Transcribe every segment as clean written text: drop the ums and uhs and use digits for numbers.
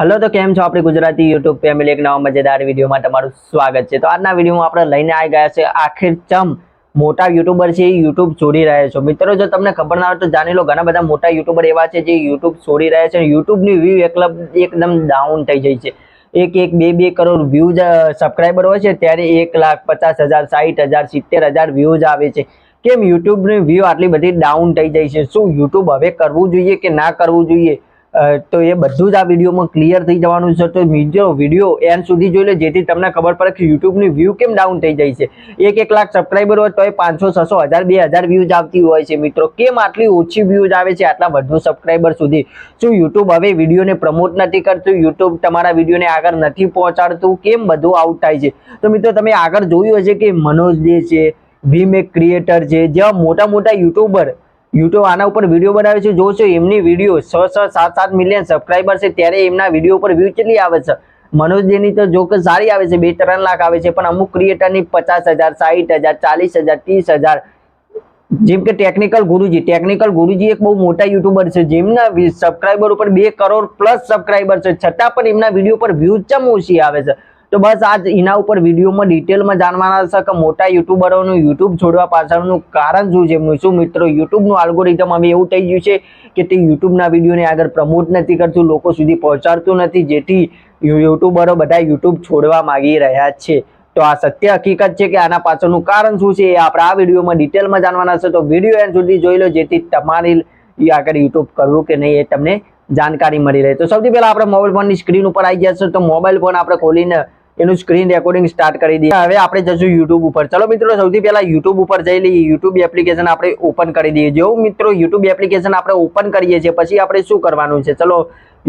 Hello તો કેમ છો આપણે ગુજરાતી યુટ્યુબ ફેમિલી એક નવા મજેદાર વિડીયોમાં તમારું સ્વાગત છે। તો આજના વિડીયોમાં આપણે લઈને આવી ગયા છે આખિર ચમ મોટા યુટ્યુબર છે યુટ્યુબ છોડી રહ્યા છો। મિત્રો જો તમને ખબર ના હોય તો જાણી લો, ઘણા બધા મોટા યુટ્યુબર એવા છે જે યુટ્યુબ છોડી રહ્યા છે। યુટ્યુબની વ્યૂ એકદમ ડાઉન થઈ જાય છે। એક બે કરોડ વ્યૂઝ સબસ્ક્રાઇબર હોય છે ત્યારે 1,50,000 60,000 70,000 વ્યૂઝ આવે છે। કેમ યુટ્યુબની વ્યૂ આટલી બધી ડાઉન થઈ જાય છે? શું યુટ્યુબ હવે કરવું જોઈએ કે ના કરવું જોઈએ? તો એ બધું જ આ વિડીયોમાં ક્લિયર થઈ જવાનું છે। તો વિડીયો એન્ડ સુધી જોઈ લો જેથી તમને ખબર પડે કે યુટ્યુબની વ્યૂ કેમ ડાઉન થઈ જાય છે। 1 લાખ સબસ્ક્રાઇબર હોય તો 500 600 1000 2000 વ્યૂઝ આવતી હોય છે। મિત્રો કેમ આટલી ઓછી વ્યૂઝ આવે છે આટલા વધુ સબસ્ક્રાઇબર સુધી? શું યુટ્યુબ હવે વિડીયોને પ્રમોટ નથી કરતું? યુટ્યુબ તમારા વિડીયોને આગળ નથી પહોંચાડતું? કેમ બધું આઉટ થાય છે? તો મિત્રો તમે આગળ જોયું હશે કે મનોજ દે છે, વીમેક ક્રિએટર છે, જેવા મોટા મોટા યુટ્યુબર યુટ્યુબ આના ઉપર વિડીયો બનાવે છે। જો છો એમની વિડીયો 6 7 મિલિયન સબસ્ક્રાઇબર છે ત્યારે એમના વિડીયો ઉપર વ્યૂ કેટલી આવે છે? મનોજ દેની તો જો કે સારી આવે છે, 2-3 લાખ આવે છે, પણ અમુક ક્રિએટરની 50,000 60,000 40,000 30,000। જેમ કે ટેકનિકલ ગુરુજી એક બહુ મોટા યુટ્યુબર છે જેમના સબસ્ક્રાઇબર ઉપર 2 કરોડ પ્લસ સબસ્ક્રાઇબર છે, છતાં પણ એમના વિડીયો પર વ્યૂઝ ચમ ઓછી આવે છે। તો બસ આજ એના ઉપર વિડીયોમાં ડિટેલમાં જાણવાના છે કે મોટા યુટ્યુબરોનું યુટ્યુબ છોડવા પાછળનું કારણ શું છે। શું મિત્રો યુટ્યુબનું આલ્ગોરિધમ હવે એવું થઈ ગયું છે કે તે યુટ્યુબના વિડીયોને આગળ પ્રમોટ નથી કરતું, લોકો સુધી પહોંચાડતું નથી, જેથી યુટ્યુબરો બધા યુટ્યુબ છોડવા માંગી રહ્યા છે? તો આ સત્ય હકીકત છે કે આના પાછળનું કારણ શું છે એ આપણે આ વિડીયોમાં ડિટેલમાં જાણવાના છે। તો વિડીયો એન્ડ સુધી જોઈ લો જેથી તમારી આગળ યુટ્યુબ કરવું કે નહીં એ તમને જાણકારી મળી રહે। તો સૌથી પહેલા આપણે મોબાઈલ ફોનની સ્ક્રીન ઉપર આવી ગયા છે, તો મોબાઈલ ફોન આપણે ખોલીને એનું સ્ક્રીન રેકોર્ડિંગ સ્ટાર્ટ કરી દઈએ। હવે આપણે જશું યુટ્યુબ ઉપર। ચલો મિત્રો સૌથી પહેલા યુટ્યુબ ઉપર જઈ લઈએ। યુટ્યુબ એપ્લિકેશન આપણે ઓપન કરી દઈએ। જેવું મિત્રો યુટ્યુબ એપ્લિકેશન આપણે ઓપન કરીએ છીએ પછી આપણે શું કરવાનું છે, ચલો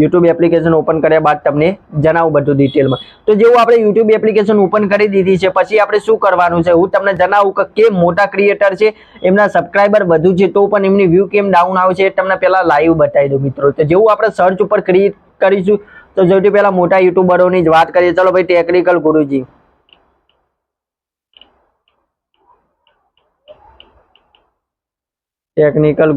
યુટ્યુબ એપ્લિકેશન ઓપન કર્યા બાદ તમને જણાવું બધું ડિટેલમાં। તો જેવું આપણે યુટ્યુબ એપ્લિકેશન ઓપન કરી દીધી છે પછી આપણે શું કરવાનું છે હું તમને જણાવું કે કેમ મોટા ક્રિએટર છે એમના સબસ્ક્રાઇબર વધુ છે તો પણ એમની વ્યૂ કેમ ડાઉન આવે છે એ તમને પહેલા લાઈવ બતાવી દઉં મિત્રો। તો જેવું આપણે સર્ચ ઉપર ક્લિક કરીશું તો સૌથી પહેલા મોટા યુટ્યુબરોની જ વાત કરીએ। ચલો ભાઈ ટેકનિકલ ગુરુજી, ટેકનિકલ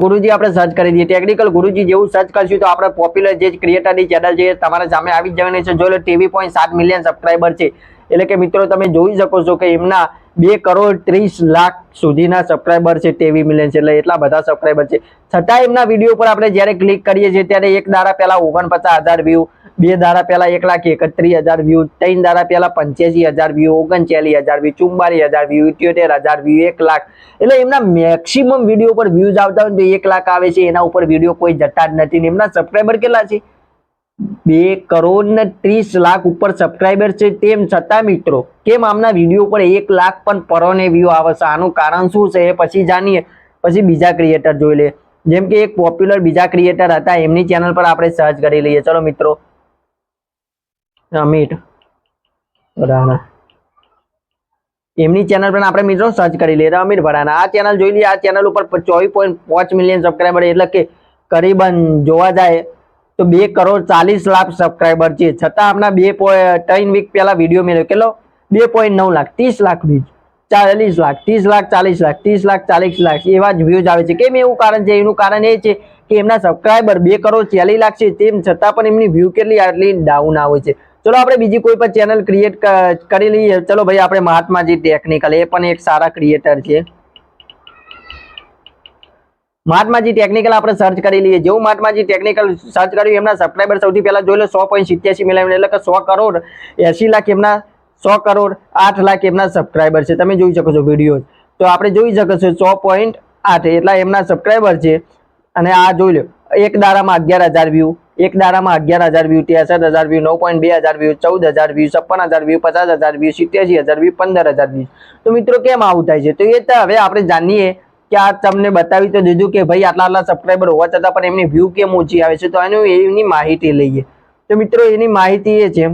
ગુરુજી આપણે સર્ચ કરી દઈએ। ટેકનિકલ ગુરુજી જેવું સર્ચ કરશું તો આપણે પોપ્યુલર જે ક્રિએટરની ચેનલ છે તમારા સામે આવી જવાની છે। જોઈ લો 23.7 મિલિયન સબસ્ક્રાઇબર છે, એટલે કે મિત્રો તમે જોઈ શકો છો કે એમના 2 કરોડ 30 લાખ સુધીના સબસ્ક્રાઇબર છે, 23 મિલિયન છે, એટલે એટલા બધા સબસ્ક્રાઇબર છે। છતાં એમના વિડીયો પર આપણે જ્યારે ક્લિક કરીએ છીએ ત્યારે એક દાડા પહેલા 49,000 વ્યૂ, 2 દાડા પહેલા 1,31,000 વ્યૂ, 3 દાડા પહેલા 85,000 view, 39,000 view, 44,000 view, 78,000 view, 1 lakh. એટલે એમના મેક્સિમમ વિડીયો પર વ્યૂઝ આવતા હોય તો 1 લાખ આવે છે, એના ઉપર વિડીયો કોઈ જતા જ નથી। એમના સબસ્ક્રાઇબર કેટલા છે? 2 કરોડ ને 30 લાખ ઉપર સબસ્ક્રાઇબર છે, તેમ છતાં મિત્રો કેમ આમના વિડીયો પર 1 લાખ પણ પરોને વ્યૂ આવે છે? આનું કારણ શું છે એ પછી જાણીએ। પછી બીજા ક્રિએટર જોઈ લે, જેમ કે એક પોપ્યુલર બીજા ક્રિએટર હતા એમની ચેનલ પર આપણે સર્ચ કરી લઈએ। ચલો મિત્રો અમિત ભડાના, એમની ચેનલ પર આપણે મિત્રો સર્ચ કરી લઈએ અમિત ભડાના। આ ચેનલ જોઈ લઈએ। આ ચેનલ ઉપર 24.5 મિલિયન સબસ્ક્રાઇબર, એટલે કે કરીબન જોવા જાય તો 2 કરોડ 40 લાખ સબસ્ક્રાઇબર છે, છતાં આપણા 3 વીક પહેલા વિડીયો મેળવ્યો કેટલો? 2.9 લાખ 30 લાખ વ્યૂઝ, 40 લાખ 30 લાખ 40 લાખ 30 લાખ 40 લાખ એવા જ વ્યૂઝ આવે છે। કેમ એવું કારણ છે? એનું કારણ એ છે કે એમના સબસ્ક્રાઇબર 2 કરોડ 40 લાખ છે, તેમ છતાં પણ એમની વ્યૂ કેટલી આટલી ડાઉન આવે છે। ચલો આપણે બીજી કોઈ પણ ચેનલ ક્રિએટ કરી લઈએ। ચલો ભાઈ આપણે મહાત્માજી ટેકનિકલ, એ પણ એક સારા ક્રિએટર છે। મહાત્માજી ટેકનિકલ આપણે સર્ચ કરી લઈએ। જેવું મહાત્માજી ટેકનિકલ સર્ચ કર્યું એમના સબસ્ક્રાઇબર સૌથી પહેલા જોઈ લો 100.87 મિલિયન, એટલે કે 100 કરોડ 80 લાખ એમના 100 કરોડ 8 લાખ એમના સબસ્ક્રાઇબર છે। તમે જોઈ શકો છો વિડીયો, તો આપણે જોઈ શકો છો 100.8 એટલા એમના સબસ્ક્રાઇબર છે। અને આ જોઈ લો એક દાડામાં 11,000 વ્યૂ, એક દાડામાં 11,000 view, 63,000 view, 9.2 view, 14,000 view, 56,000 view, 50,000 view, 87,000 view, 15,000 view. તો મિત્રો કેમ આવું થાય છે? તો એ તો હવે આપણે જાણીએ કે આ તમને બતાવી તો દીધું કે ભાઈ આટલા આટલા સબસ્ક્રાઇબર હોવા છતાં પણ એમની વ્યૂ કેમ ઓછી આવે છે, તો એની માહિતી લઈએ। તો મિત્રો એની માહિતી એ છે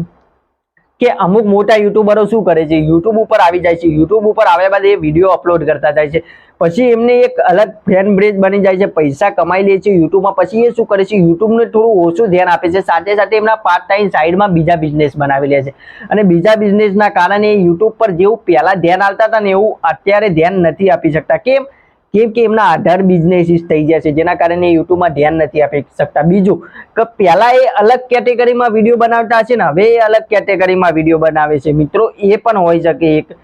કે અમુક મોટા યુટ્યુબરો શું કરે છે, યુટ્યુબ ઉપર આવી જાય છે, યુટ્યુબ ઉપર આવ્યા બાદ એ વિડીયો અપલોડ કરતા જાય છે, પછી એમને એક અલગ ફેન બેઝ બની જાય છે, પૈસા કમાઈ લે છે યુટ્યુબમાં। પછી એ શું કરે છે, યુટ્યુબને થોડું ઓછું ધ્યાન આપે છે, સાથે સાથે એમના પાર્ટ ટાઈમ સાઈડમાં બીજા બિઝનેસ બનાવી લે છે, અને બીજા બિઝનેસના કારણે યુટ્યુબ પર જેવું પહેલા ધ્યાન આપતા હતા ને એવું અત્યારે ધ્યાન નથી આપી શકતા। કેમ કેમ કે એમના આધાર બિઝનેસીસ થઈ ગયા છે, જેના કારણે યુટ્યુબમાં ધ્યાન નથી આપી શકતા. બીજું કે પહેલા એ અલગ કેટેગરીમાં વિડીયો બનાવતા છે ને હવે એ અલગ કેટેગરીમાં વિડીયો બનાવે છે મિત્રો, એ પણ હોઈ શકે એક,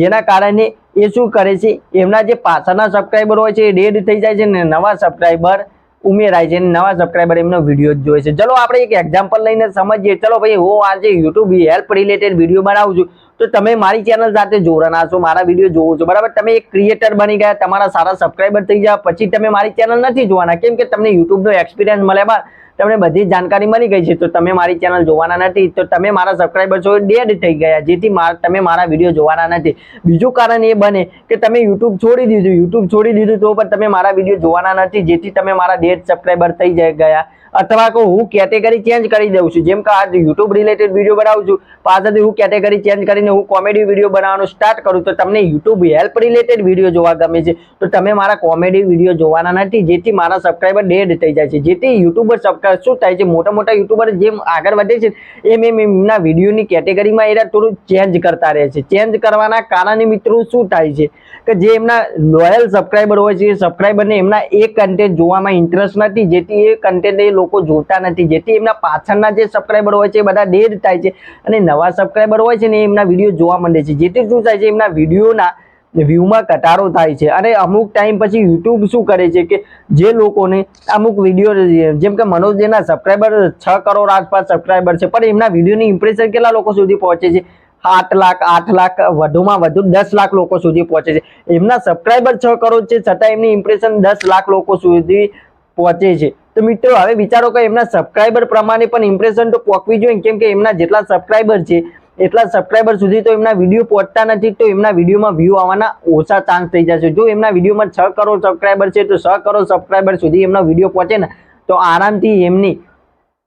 જેના કારણે એ શું કરે છે, એમના જે પાછળના સબસ્ક્રાઈબર હોય છે એ ડેડ થઈ જાય છે ને નવા સબસ્ક્રાઈબર ઉમેરાય છે, નવા સબસ્ક્રાઈબર એમનો વિડીયો જોઈ છે. ચલો આપણે એક એક્ઝામ્પલ લઈને સમજીએ. ચલો ભાઈ, હું આજે યુટ્યુબ હેલ્પ રિલેટેડ વિડીયો બનાવું છું, તો તમે મારી ચેનલ સાથે જોડાના છો, મારા વિડીયો જોવો છો, બરાબર. તમે એક ક્રિએટર બની ગયા, તમારા સારા સબસ્ક્રાઈબર થઈ ગયા, પછી તમે મારી ચેનલ નથી જોવાના, કેમ કે તમને યુટ્યુબનો એક્સપિરિયન્સ મળ્યા બાદ તમને બધી જાણકારી મળી ગઈ છે, તો તમે મારી ચેનલ જોવાના નથી, તો તમે મારા સબસ્ક્રાઈબર છો ડેડ થઈ ગયા, જેથી તમે મારા વિડીયો જોવાના નથી. બીજું કારણ એ બને કે તમે યુટ્યુબ છોડી દીધું તો પણ તમે મારા વિડીયો જોવાના નથી, જેથી તમે મારા ડેડ સબસ્ક્રાઈબર થઈ ગયા. અથવા કે હું કેટેગરી ચેન્જ કરી દઉં છું, જેમ કે આજે યુટ્યુબ રિલેટેડ વિડીયો બનાવું છું, પાછળથી હું કેટેગરી ચેન્જ કરીને હું કોમેડી વિડીયો બનાવવાનું સ્ટાર્ટ કરું, તો તમને યુટ્યુબ હેલ્પ રિલેટેડ વિડીયો જોવા ગમે છે, તો તમે મારા કોમેડી વિડીયો જોવાના નથી, જેથી મારા સબસ્ક્રાઈબર ડેડ થઈ જાય છે. જેથી યુટ્યુબર શું થાય છે, મોટા મોટા યુટ્યુબર જેમ આગળ વધે છે એમ એમના વિડીયોની કેટેગરીમાં એ થોડું ચેન્જ કરતા રહે છે. ચેન્જ કરવાના કારણે મિત્રો શું થાય છે કે જે એમના લોયલ સબસ્ક્રાઈબર હોય છે, એ સબસ્ક્રાઈબરને એમના એ કન્ટેન્ટ જોવામાં ઇન્ટરેસ્ટ નથી, જેથી એ કન્ટેન્ટ એ લોકો જોતા નથી, જેથી એમના પાછળના જે સબસ્ક્રાઈબર હોય છે એ બધા ડેડ થાય છે અને નવા સબસ્ક્રાઈબર હોય છે ને એમના વિડીયો જોવા માંડે છે. જેથી શું થાય છે, એમના વિડીયોના વ્યૂમાં ઘટાડો થાય છે અને અમુક ટાઈમ પછી યુટ્યુબ શું કરે છે કે જે લોકોને અમુક વિડીયો, જેમ કે મનોજના સબસ્ક્રાઈબર 6 કરોડ આસપાસ સબસ્ક્રાઈબર છે, પણ એમના વિડીયોની ઇમ્પ્રેશન કેટલા લોકો સુધી પહોંચે છે? 8 લાખ, 8 લાખ, વધુમાં વધુ 10 લાખ લોકો સુધી પહોંચે છે. એમના સબસ્ક્રાઈબર 6 કરોડ છે, છતાં એમની ઇમ્પ્રેશન 10 લાખ લોકો સુધી પહોંચે છે. તો મિત્રો હવે વિચારો કે એમના સબસ્ક્રાઈબર પ્રમાણે પણ ઇમ્પ્રેશન તો પહોંચવી જોઈએ, કેમ કે એમના જેટલા સબસ્ક્રાઈબર છે એટલા સબસ્ક્રાઈબર સુધી તો એમના વિડીયો પહોંચતા નથી, તો એમના વિડીયોમાં વ્યૂ આવવાના ઓછા ચાન્સ થઈ જશે. જો એમના વિડીયોમાં 6 કરોડ સબસ્ક્રાઈબર છે, તો 6 કરોડ સબસ્ક્રાઈબર સુધી એમનો વિડીયો પહોંચે ને તો આરામથી એમની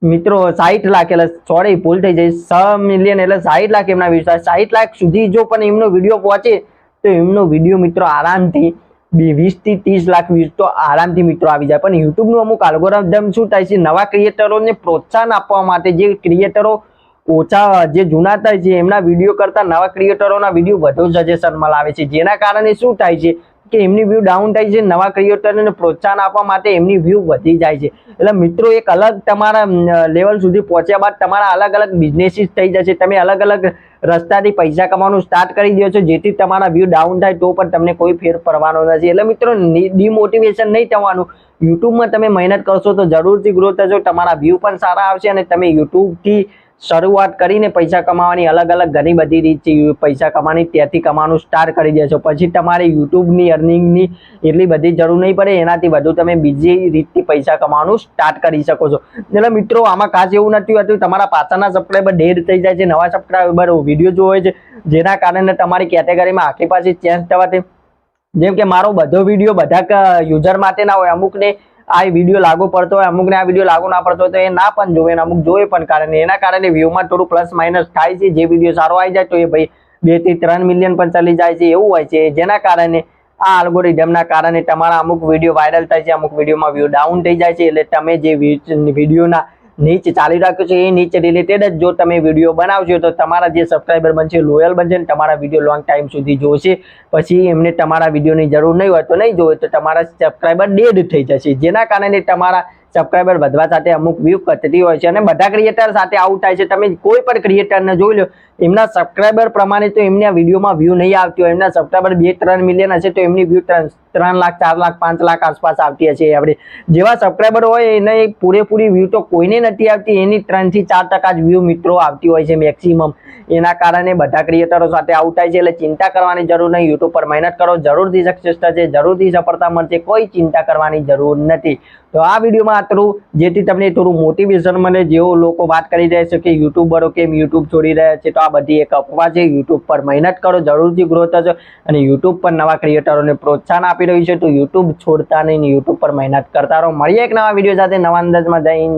મિત્રો 60 લાખ, એટલે સોરી ભૂલ થઈ જાય, 6 મિલિયન એટલે 60 લાખ એમના વ્યૂઝ થાય. 60 લાખ સુધી જો પણ એમનો વિડીયો પહોંચે તો એમનો વિડીયો મિત્રો આરામથી 20 થી 30 લાખ વ્યૂઝ તો આરામથી મિત્રો આવી જાય. પણ યુટ્યુબનું અમુક અલ્ગોરિધમ શું થાય છે, નવા ક્રિએટરોને પ્રોત્સાહન આપવા માટે જે ક્રિએટરો ઓછા, જે જૂના થાય છે એમના વિડીયો કરતા નવા ક્રિએટરોના વિડીયો વધુ સજેશનમાં લાવે છે, જેના કારણે શું થાય છે કે એમની વ્યૂ ડાઉન થાય છે. નવા ક્રિએટરને પ્રોત્સાહન આપવા માટે એમની વ્યૂ વધી જાય છે. એટલે મિત્રો એક અલગ તમારા લેવલ સુધી પહોંચ્યા બાદ તમારા અલગ અલગ બિઝનેસીસ થઈ જશે, તમે અલગ અલગ રસ્તાથી પૈસા કમાવાનું સ્ટાર્ટ કરી દો છો, જેથી તમારા વ્યૂ ડાઉન થાય તો પણ તમને કોઈ ફેર પડવાનો નથી. એટલે મિત્રો ડિમોટિવેશન નહીં થવાનું, યુટ્યુબમાં તમે મહેનત કરશો તો જરૂરથી ગ્રો થશો, તમારા વ્યૂ પણ સારા આવશે અને તમે યુટ્યુબથી શરૂઆત કરીને પૈસા કમાવાની અલગ અલગ ઘણી બધી રીત છે પૈસા કમાવાની, ત્યાંથી કમાવાનું સ્ટાર્ટ કરી દેશો. પછી તમારે યુટ્યુબની અર્નિંગની એટલી બધી જરૂર નહીં પડે, એનાથી વધુ તમે બીજી રીતથી પૈસા કમાવાનું સ્ટાર્ટ કરી શકો છો. એટલે મિત્રો આમાં ખાસ એવું નથી હોતું, તમારા પાછળના સબસ્ક્રાઈબર ડેડ થઈ જાય છે, નવા સબસ્ક્રાઈબર વિડીયો જોવે છે, જેના કારણે તમારી કેટેગરીમાં આખી પાસે ચેન્જ થવાથી, જેમ કે મારો બધો વિડીયો બધા યુઝર માટે ના હોય, અમુકને આ વિડીયો લાગુ પડતો હોય, અમુકને આ વિડીયો લાગુ ના પડતો હોય, તો એ ના પણ જોવે, અમુક જોવે પણ કારણે એના કારણે વ્યૂમાં થોડું પ્લસ માઇનસ થાય છે. જે વિડીયો સારો આવી જાય તો એ ભાઈ 2 થી 3 મિલિયન પણ ચાલી જાય છે, એવું હોય છે. જેના કારણે આ અલ્ગોરિધમના કારણે તમારા અમુક વિડીયો વાયરલ થાય છે, અમુક વિડીયોમાં વ્યૂ ડાઉન થઈ જાય છે. એટલે તમે જે વિડીયોના નીચ ચાલી રાખ્યો છે એ નીચ રિલેટેડ જ જો તમે વિડીયો બનાવશો તો તમારા જે સબસ્ક્રાઈબર બનશે લોયલ બનશે ને તમારા વિડીયો લોંગ ટાઈમ સુધી જોશે. પછી એમને તમારા વિડીયોની જરૂર નહીં હોય તો નહીં જોવે, તો તમારા સબસ્ક્રાઈબર ડેડ થઈ જશે, જેના કારણે તમારા સબસ્ક્રાઈબર વધવા સાથે અમુક વ્યૂ ઘટતી હોય છે. અને બધા ક્રિએટર સાથે આવું થાય છે. તમે કોઈ પણ ક્રિએટરને જોઈ લો, એમના સબસ્ક્રાઈબર પ્રમાણે તો એમના વિડીયોમાં વ્યૂ નહીં આવતી હોય. એમના સબસ્ક્રાઈબર 2-3 મિલિયન હશે તો એમની વ્યૂ 3 લાખ, 4 લાખ, 5 લાખ આસપાસ આવતી હશે. આપણે જેવા સબસ્ક્રાઈબર હોય એને પૂરેપૂરી વ્યૂ તો કોઈને નથી આવતી, એની 3 થી 4% જ વ્યૂ મિત્રો આવતી હોય છે મેક્સિમમ. એના કારણે બધા ક્રિએટરો સાથે આવું થાય છે. એટલે ચિંતા કરવાની જરૂર નહીં, યુટ્યુબ પર મહેનત કરો, જરૂરથી સક્સેસ થશે, જરૂરથી સફળતા મળશે, કોઈ ચિંતા કરવાની જરૂર નથી. તો આ વિડીયોમાં આટલું, જેથી તમને થોડું મોટિવેશન મળે. જેઓ લોકો વાત કરી રહ્યા છે કે યુટ્યુબરો કેમ યુટ્યુબ છોડી રહ્યા છે, તો આ બધી એક અફવા છે. યુટ્યુબ પર મહેનત કરો, જરૂરથી ગ્રો થશે. અને યુટ્યુબ પર નવા ક્રિએટરોને પ્રોત્સાહન આપી રહ્યું છે, તો યુટ્યુબ છોડતા નહીં, યુટ્યુબ પર મહેનત કરતા રહો. મળીએ એક નવા વિડીયો સાથે, નવા અંદાજમાં. જય હિન્દ.